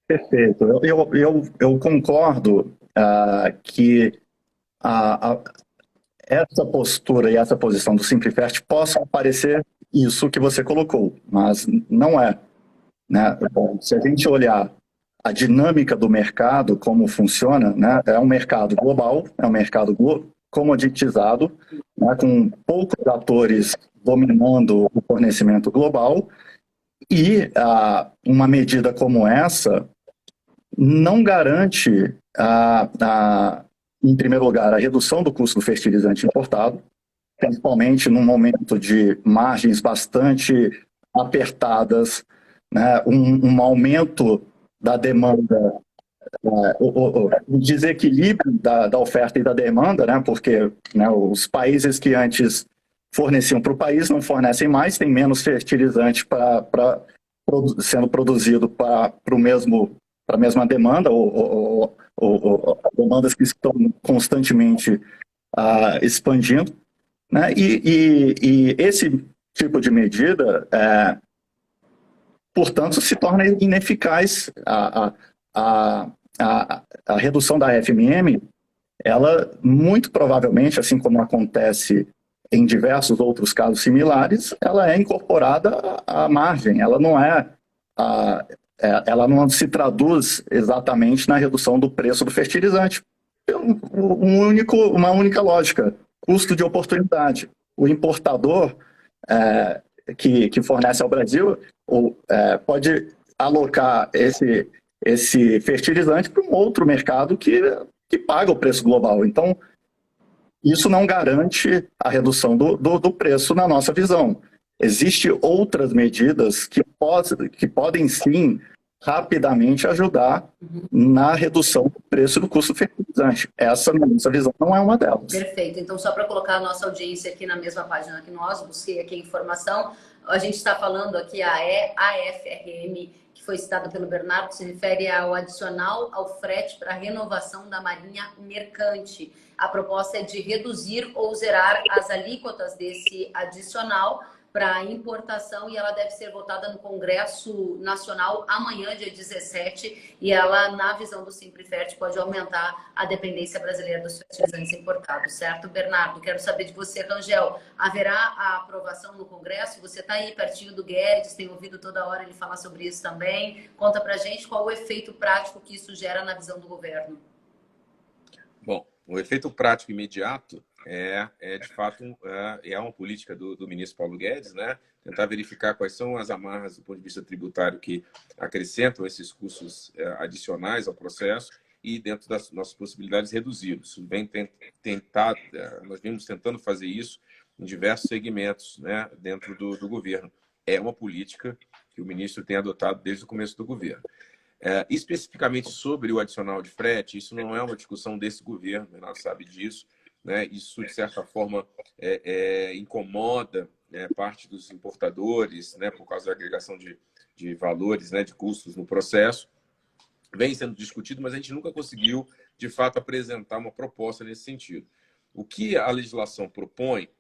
Perfeito. Eu concordo que essa postura e essa posição do Simprefert possam parecer isso que você colocou, mas não é. Né? Bom, se a gente olhar a dinâmica do mercado, como funciona, né? É um mercado global, é um mercado comoditizado, né? Com poucos atores dominando o fornecimento global, e uma medida como essa não garante, em primeiro lugar, a redução do custo do fertilizante importado, principalmente num momento de margens bastante apertadas, né, um aumento da demanda, o desequilíbrio da oferta e da demanda, né, porque, né, os países que antes forneciam para o país não fornecem mais, tem menos fertilizante sendo produzido para a mesma demanda, ou demandas que estão constantemente expandindo, né? E esse tipo de medida, portanto, se torna ineficaz. A redução da FMM, ela muito provavelmente, assim como acontece em diversos outros casos similares, ela é incorporada à margem, ela não se traduz exatamente na redução do preço do fertilizante. Uma única lógica, custo de oportunidade. O importador que fornece ao Brasil pode alocar esse fertilizante para um outro mercado que paga o preço global. Então, isso não garante a redução do preço na nossa visão. Existem outras medidas que podem sim rapidamente ajudar na redução do preço do custo do fertilizante. Essa, na nossa visão, não é uma delas. Perfeito. Então, só para colocar a nossa audiência aqui na mesma página que nós, busquei aqui a informação, a gente está falando aqui a AFRM, que foi citada pelo Bernardo, se refere ao adicional ao frete para a renovação da Marinha Mercante. A proposta é de reduzir ou zerar as alíquotas desse adicional para importação e ela deve ser votada no Congresso Nacional amanhã, dia 17, e ela, na visão do Simplifert, pode aumentar a dependência brasileira dos fertilizantes importados, certo, Bernardo? Quero saber de você, Rangel, haverá a aprovação no Congresso? Você está aí pertinho do Guedes, tem ouvido toda hora ele falar sobre isso também. Conta pra gente qual o efeito prático que isso gera na visão do governo. Bom, o efeito prático imediato de fato, uma política do ministro Paulo Guedes, né? Tentar verificar quais são as amarras do ponto de vista tributário que acrescentam esses custos adicionais ao processo e, dentro das nossas possibilidades, reduzi-los. Nós vimos tentando fazer isso em diversos segmentos, né, dentro do governo. É uma política que o ministro tem adotado desde o começo do governo. Especificamente sobre o adicional de frete, isso não é uma discussão desse governo, o Renato sabe disso, né? Isso, de certa forma, incomoda parte dos importadores, né, por causa da agregação de valores, né, de custos no processo. Vem sendo discutido, mas a gente nunca conseguiu, de fato, apresentar uma proposta nesse sentido. O que a legislação propõe,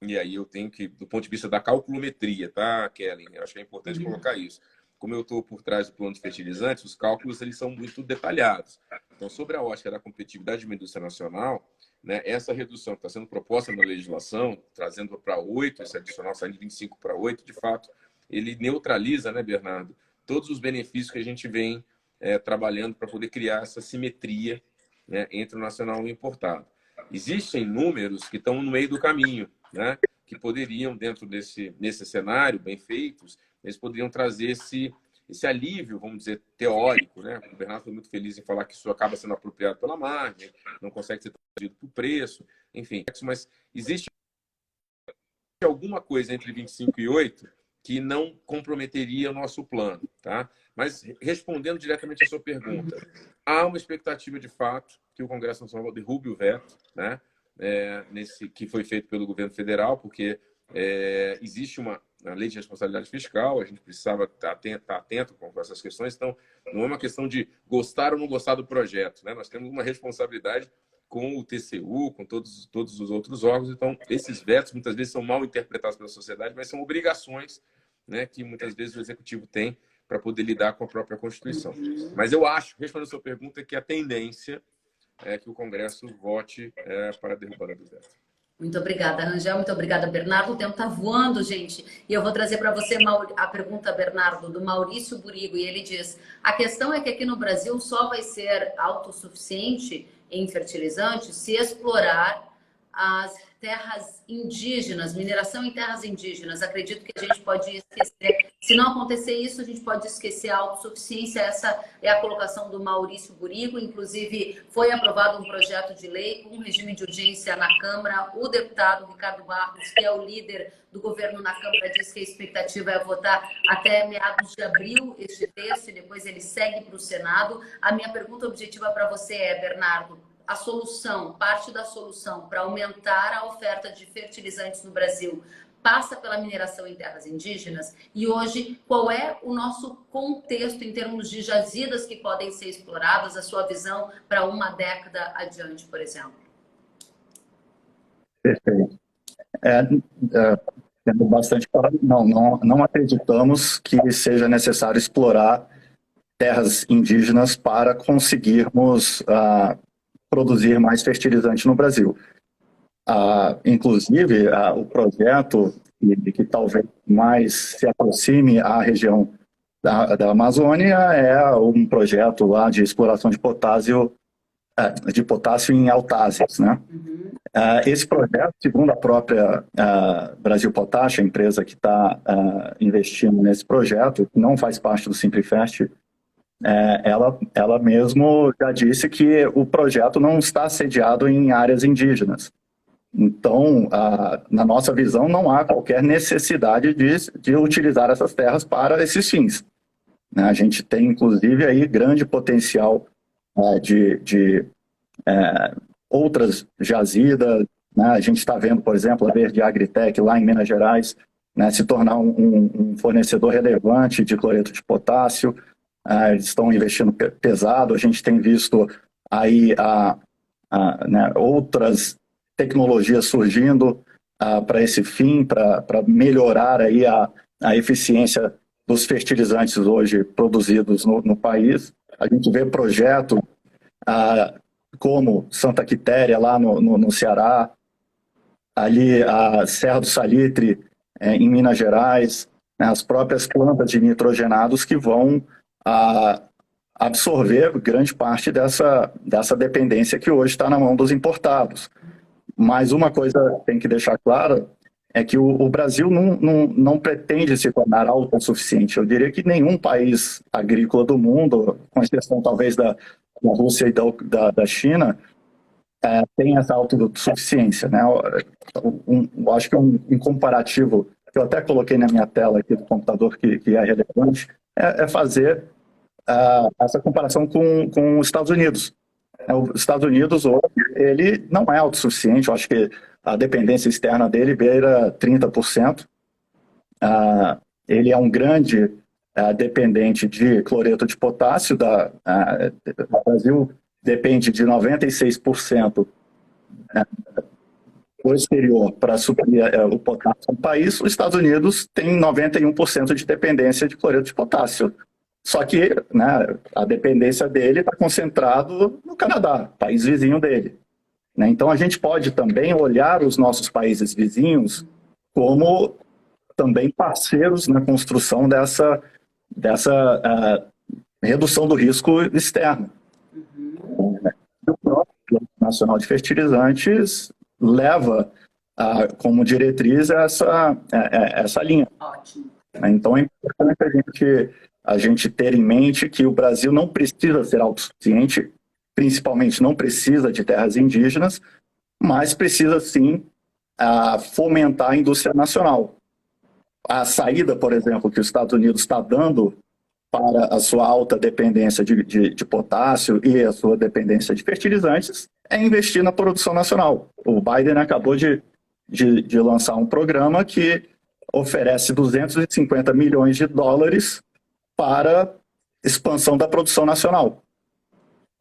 e aí eu tenho que, do ponto de vista da calculometria, tá, Kellen? Eu acho que é importante colocar isso. Como eu estou por trás do plano de fertilizantes, os cálculos eles são muito detalhados. Então, sobre a ótica da competitividade de uma indústria nacional, né, essa redução que está sendo proposta na legislação, trazendo para 8, esse adicional saindo de 25 para 8, de fato, ele neutraliza, né, Bernardo, todos os benefícios que a gente vem trabalhando para poder criar essa simetria, né, entre o nacional e o importado. Existem números que estão no meio do caminho, né, que poderiam, dentro nesse cenário, bem feitos, eles poderiam trazer esse alívio, vamos dizer, teórico, né? O Bernardo foi muito feliz em falar que isso acaba sendo apropriado pela margem, não consegue ser trazido para o preço, enfim. Mas existe alguma coisa entre 25 e 8 que não comprometeria o nosso plano, tá? Mas, respondendo diretamente à sua pergunta, há uma expectativa, de fato, que o Congresso Nacional derrube o veto, né? Que foi feito pelo governo federal, porque existe uma lei de responsabilidade fiscal, a gente precisava estar atento com essas questões, então não é uma questão de gostar ou não gostar do projeto, né? Nós temos uma responsabilidade com o TCU, com todos os outros órgãos, então esses vetos muitas vezes são mal interpretados pela sociedade, mas são obrigações, né, que muitas vezes o Executivo tem para poder lidar com a própria Constituição. Mas eu acho, respondendo a sua pergunta, que a tendência é que o Congresso vote para a derrubada do veto. Muito obrigada, Rangel. Muito obrigada, Bernardo. O tempo está voando, gente. E eu vou trazer para você a pergunta, Bernardo, do Maurício Burigo. E ele diz, a questão é que aqui no Brasil só vai ser autossuficiente em fertilizantes se explorar as terras indígenas, mineração em terras indígenas. Acredito que a gente pode esquecer, se não acontecer isso, a gente pode esquecer a autossuficiência. Essa é a colocação do Maurício Burigo. Inclusive, foi aprovado um projeto de lei com regime de urgência na Câmara. O deputado Ricardo Barros, que é o líder do governo na Câmara, diz que a expectativa é votar até meados de abril este texto e depois ele segue para o Senado. A minha pergunta objetiva para você é, Bernardo, a solução, parte da solução para aumentar a oferta de fertilizantes no Brasil passa pela mineração em terras indígenas? E hoje, qual é o nosso contexto em termos de jazidas que podem ser exploradas, a sua visão para uma década adiante, por exemplo? Perfeito. Tendo bastante claro, não acreditamos que seja necessário explorar terras indígenas para conseguirmos produzir mais fertilizante no Brasil. Inclusive, o projeto que talvez mais se aproxime à região da Amazônia é um projeto lá de exploração de potássio em autásias, né? Esse projeto, segundo a própria Brasil Potash, a empresa que está investindo nesse projeto, que não faz parte do Simplifest, ela mesmo já disse que o projeto não está sediado em áreas indígenas. Então, na nossa visão, não há qualquer necessidade de utilizar essas terras para esses fins. A gente tem, inclusive, aí grande potencial de outras jazidas, né? A gente está vendo, por exemplo, a Verde Agritech lá em Minas Gerais, né, se tornar um fornecedor relevante de cloreto de potássio. Eles estão investindo pesado. A gente tem visto aí né, outras tecnologias surgindo para esse fim, para melhorar aí a eficiência dos fertilizantes hoje produzidos no país. A gente vê projetos como Santa Quitéria, lá no Ceará, ali a Serra do Salitre, em Minas Gerais, né, as próprias plantas de nitrogenados que vão absorver grande parte dessa dependência que hoje está na mão dos importados. Mas uma coisa tem que deixar clara é que o Brasil não pretende se tornar autossuficiente. Eu diria que nenhum país agrícola do mundo, com exceção talvez da Rússia e da China, tem essa autossuficiência, né? Eu acho que um comparativo que eu até coloquei na minha tela aqui do computador que é relevante é fazer essa comparação com os Estados Unidos. Os Estados Unidos hoje, ele não é autossuficiente. Eu acho que a dependência externa dele beira 30%. Ele é um grande dependente de cloreto de potássio. O Brasil depende de 96% do exterior para suprir o potássio no país. Os Estados Unidos tem 91% de dependência de cloreto de potássio. Só que, né, a dependência dele está concentrado no Canadá, país vizinho dele, né? Então a gente pode também olhar os nossos países vizinhos como também parceiros na construção dessa redução do risco externo. O próprio Plano Nacional de Fertilizantes leva como diretriz essa linha. Ótimo. Então é importante a gente ter em mente que o Brasil não precisa ser autossuficiente, principalmente não precisa de terras indígenas, mas precisa sim fomentar a indústria nacional. A saída, por exemplo, que os Estados Unidos está dando para a sua alta dependência de potássio e a sua dependência de fertilizantes é investir na produção nacional. O Biden acabou de lançar um programa que oferece 250 milhões de dólares para expansão da produção nacional.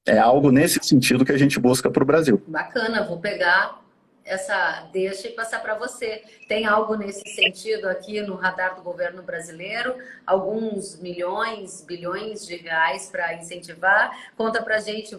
É algo nesse sentido que a gente busca para o Brasil. Bacana, vou pegar essa deixa e passar para você. Tem algo nesse sentido aqui no radar do governo brasileiro? Alguns milhões, bilhões de reais para incentivar? Conta para a gente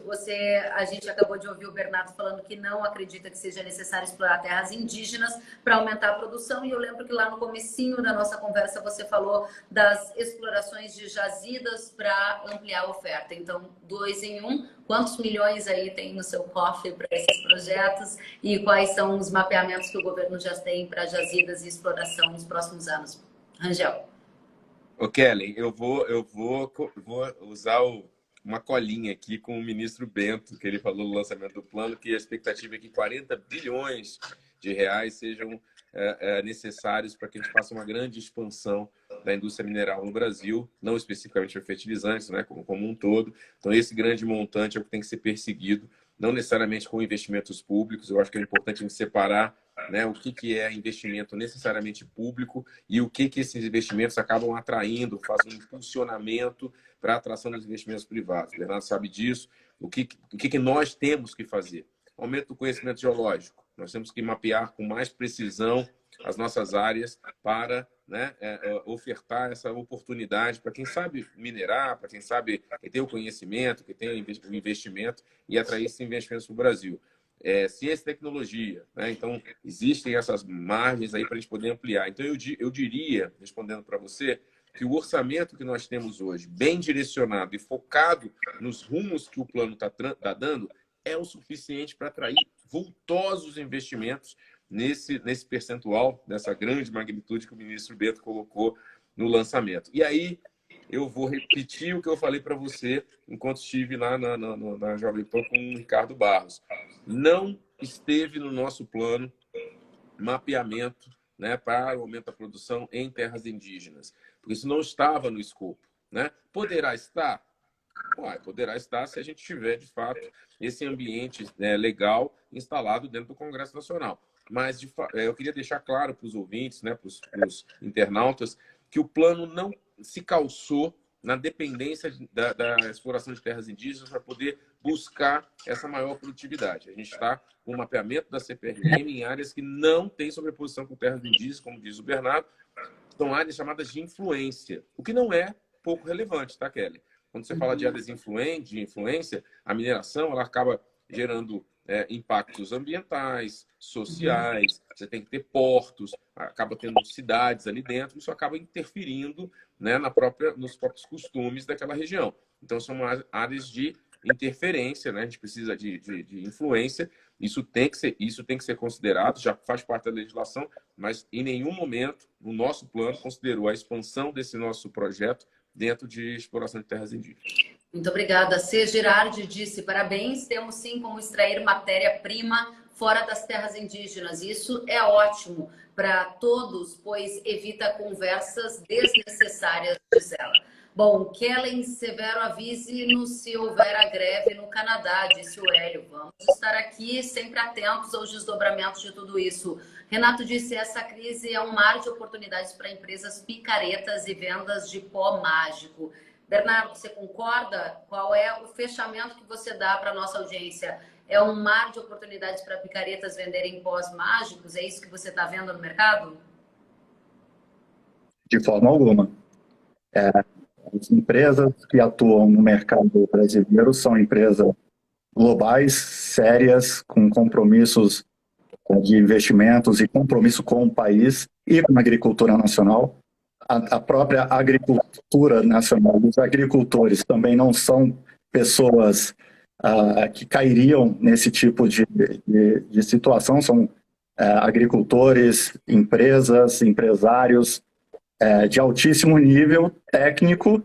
gente acabou de ouvir o Bernardo falando que não acredita que seja necessário explorar terras indígenas para aumentar a produção, e eu lembro que lá no comecinho da nossa conversa você falou das explorações de jazidas para ampliar a oferta. Então, 2 em 1, quantos milhões aí tem no seu cofre para esses projetos e quais são são os mapeamentos que o governo já tem para jazidas e exploração nos próximos anos? Rangel. Ô, Kellen, eu vou usar uma colinha aqui com o ministro Bento, que ele falou no lançamento do plano, que a expectativa é que 40 bilhões de reais sejam necessários para que a gente faça uma grande expansão da indústria mineral no Brasil, não especificamente para fertilizantes, né, como um todo. Então, esse grande montante é o que tem que ser perseguido, não necessariamente com investimentos públicos. Eu acho que é importante a gente separar, né, o que é investimento necessariamente público e o que esses investimentos acabam atraindo, fazem um impulsionamento para a atração dos investimentos privados. O Bernardo sabe disso. O que nós temos que fazer? Aumento do conhecimento geológico. Nós temos que mapear com mais precisão as nossas áreas para, né, ofertar essa oportunidade para quem sabe minerar, para quem sabe que tem o conhecimento, que tem o investimento e atrair esses investimentos para o Brasil. Ciência e tecnologia, né? Então, existem essas margens aí para a gente poder ampliar. Então, eu diria, respondendo para você, que o orçamento que nós temos hoje, bem direcionado e focado nos rumos que o plano está dando, é o suficiente para atrair vultosos investimentos nesse percentual, nessa grande magnitude que o ministro Bento colocou no lançamento. E aí, eu vou repetir o que eu falei para você enquanto estive lá na Jovem Pan com o Ricardo Barros. Não esteve no nosso plano mapeamento, né, para o aumento da produção em terras indígenas, porque isso não estava no escopo, né? Poderá estar? Poderá estar se a gente tiver, de fato, esse ambiente, né, legal instalado dentro do Congresso Nacional. Mas eu queria deixar claro para os ouvintes, né, para os internautas, que o plano não se calçou na dependência da exploração de terras indígenas para poder buscar essa maior produtividade. A gente está com o mapeamento da CPRM em áreas que não têm sobreposição com terras indígenas, como diz o Bernardo, são áreas chamadas de influência, o que não é pouco relevante, tá, Kelly? Quando você fala de áreas de influência, a mineração ela acaba gerando impactos ambientais, sociais, você tem que ter portos, acaba tendo cidades ali dentro, isso acaba interferindo, né, nos próprios costumes daquela região. Então, são áreas de interferência, né? A gente precisa de influência, isso tem que ser considerado, já faz parte da legislação, mas em nenhum momento o nosso plano considerou a expansão desse nosso projeto dentro de exploração de terras indígenas. Muito obrigada. C. Girardi disse, parabéns, temos sim como extrair matéria-prima fora das terras indígenas. Isso é ótimo para todos, pois evita conversas desnecessárias, diz ela. Bom, Kellen Severo, avise-nos se houver a greve no Canadá, disse o Hélio. Vamos estar aqui sempre atentos aos desdobramentos de tudo isso. Renato disse, essa crise é um mar de oportunidades para empresas picaretas e vendas de pó mágico. Bernardo, você concorda? Qual é o fechamento que você dá para a nossa audiência? É um mar de oportunidades para picaretas venderem pós mágicos? É isso que você está vendo no mercado? De forma alguma. As empresas que atuam no mercado brasileiro são empresas globais, sérias, com compromissos de investimentos e compromisso com o país e com a agricultura nacional. A própria agricultura nacional, os agricultores também não são pessoas que cairiam nesse tipo de situação, são agricultores, empresas, empresários de altíssimo nível técnico,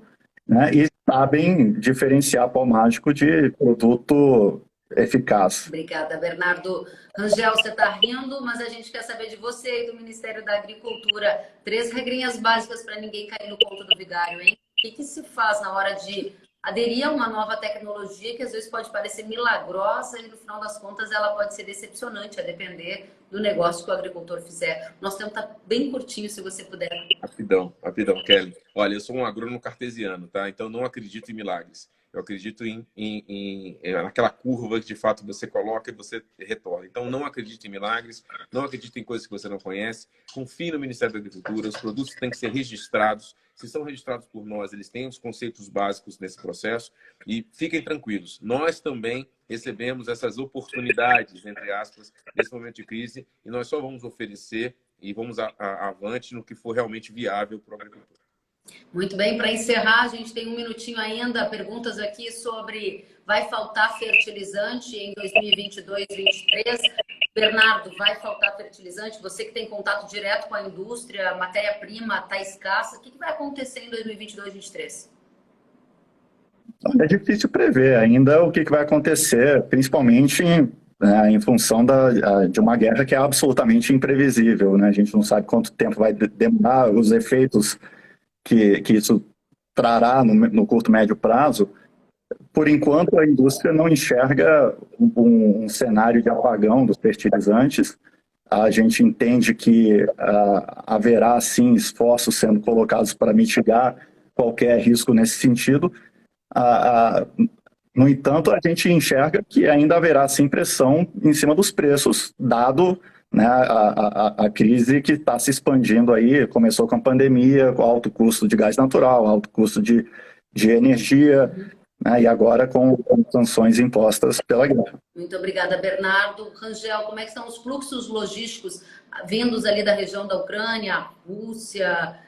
né, e sabem diferenciar pó mágico de produto eficaz. Obrigada, Bernardo. Rangel, você está rindo, mas a gente quer saber de você e do Ministério da Agricultura. 3 regrinhas básicas para ninguém cair no conto do vigário, hein? O que se faz na hora de aderir a uma nova tecnologia que às vezes pode parecer milagrosa e no final das contas ela pode ser decepcionante, a depender do negócio que o agricultor fizer. Nosso tempo está bem curtinho, se você puder. Rapidão, Kelly. Olha, eu sou um agrônomo cartesiano, tá? Então não acredito em milagres. Eu acredito naquela curva que de fato você coloca e você retorna. Então não acredito em milagres, não acredito em coisas que você não conhece. Confie no Ministério da Agricultura, os produtos têm que ser registrados. Se são registrados por nós, eles têm os conceitos básicos nesse processo. E fiquem tranquilos, nós também recebemos essas oportunidades, entre aspas, nesse momento de crise, e nós só vamos oferecer e vamos avante no que for realmente viável para o agricultor. Muito bem, para encerrar, a gente tem um minutinho ainda, perguntas aqui sobre vai faltar fertilizante em 2022, 2023. Bernardo, vai faltar fertilizante? Você que tem contato direto com a indústria, a matéria-prima está escassa, o que vai acontecer em 2022, 2023? É difícil prever ainda o que vai acontecer, principalmente em função de uma guerra que é absolutamente imprevisível, né? A gente não sabe quanto tempo vai demorar, os efeitos que isso trará no curto, médio prazo. Por enquanto, a indústria não enxerga um cenário de apagão dos fertilizantes. A gente entende que haverá, sim, esforços sendo colocados para mitigar qualquer risco nesse sentido. No entanto, a gente enxerga que ainda haverá, sim, pressão em cima dos preços, dado, né, a crise que está se expandindo aí, começou com a pandemia, com alto custo de gás natural, alto custo de energia, né, e agora com sanções impostas pela guerra. Muito obrigada, Bernardo. Rangel, como é que estão os fluxos logísticos vindos ali da região da Ucrânia, Rússia?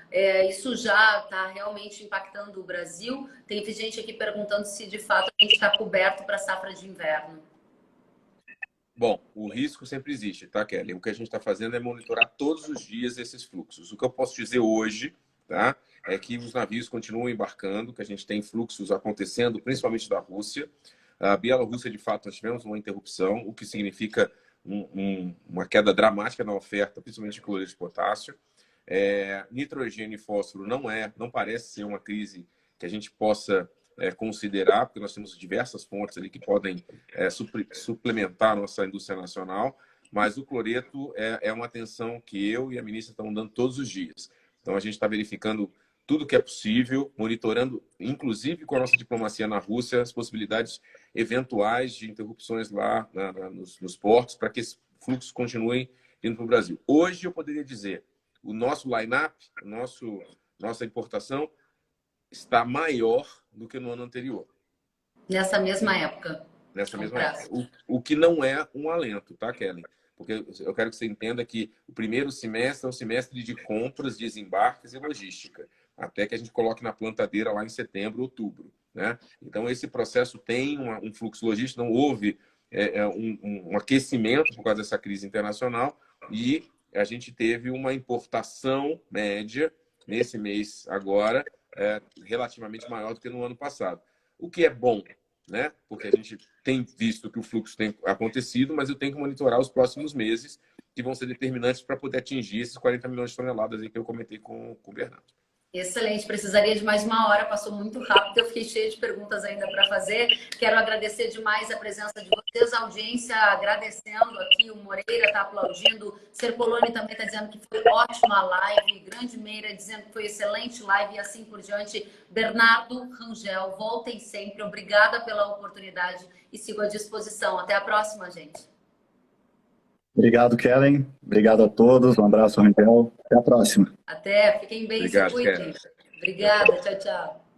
Isso já está realmente impactando o Brasil? Tem gente aqui perguntando se de fato a gente está coberto para a safra de inverno. Bom, o risco sempre existe, tá, Kelly? O que a gente está fazendo é monitorar todos os dias esses fluxos. O que eu posso dizer hoje, tá, é que os navios continuam embarcando, que a gente tem fluxos acontecendo, principalmente da Rússia. A Bielorrússia, de fato, nós tivemos uma interrupção, o que significa uma queda dramática na oferta, principalmente de cloreto de potássio. Nitrogênio e fósforo não parece ser uma crise que a gente possa considerar, porque nós temos diversas fontes ali que podem suplementar a nossa indústria nacional, mas o cloreto é uma atenção que eu e a ministra estamos dando todos os dias. Então, a gente está verificando tudo que é possível, monitorando, inclusive com a nossa diplomacia na Rússia, as possibilidades eventuais de interrupções lá nos portos, para que esses fluxos continuem indo para o Brasil. Hoje, eu poderia dizer, o nosso line-up, nossa importação, está maior do que no ano anterior. Nessa mesma época. Nessa mesma época. O que não é um alento, tá, Kelly? Porque eu quero que você entenda que o primeiro semestre é um semestre de compras, desembarques e logística, até que a gente coloque na plantadeira lá em setembro, outubro, né? Então, esse processo tem um fluxo logístico, não houve um aquecimento por causa dessa crise internacional e a gente teve uma importação média nesse mês agora, relativamente maior do que no ano passado. O que é bom, né? Porque a gente tem visto que o fluxo tem acontecido, mas eu tenho que monitorar os próximos meses, que vão ser determinantes para poder atingir esses 40 milhões de toneladas aí que eu comentei com o Bernardo. Excelente, precisaria de mais uma hora, passou muito rápido, eu fiquei cheia de perguntas ainda para fazer. Quero agradecer demais a presença de vocês, a audiência agradecendo aqui, o Moreira está aplaudindo, Serpoloni também está dizendo que foi ótima a live, Grande Meira dizendo que foi excelente live e assim por diante. Bernardo, Rangel, voltem sempre, obrigada pela oportunidade e sigo à disposição. Até a próxima, gente. Obrigado, Kellen. Obrigado a todos. Um abraço, Rangel. Até a próxima. Até. Fiquem bem, se cuidem. Obrigada. Tchau, tchau.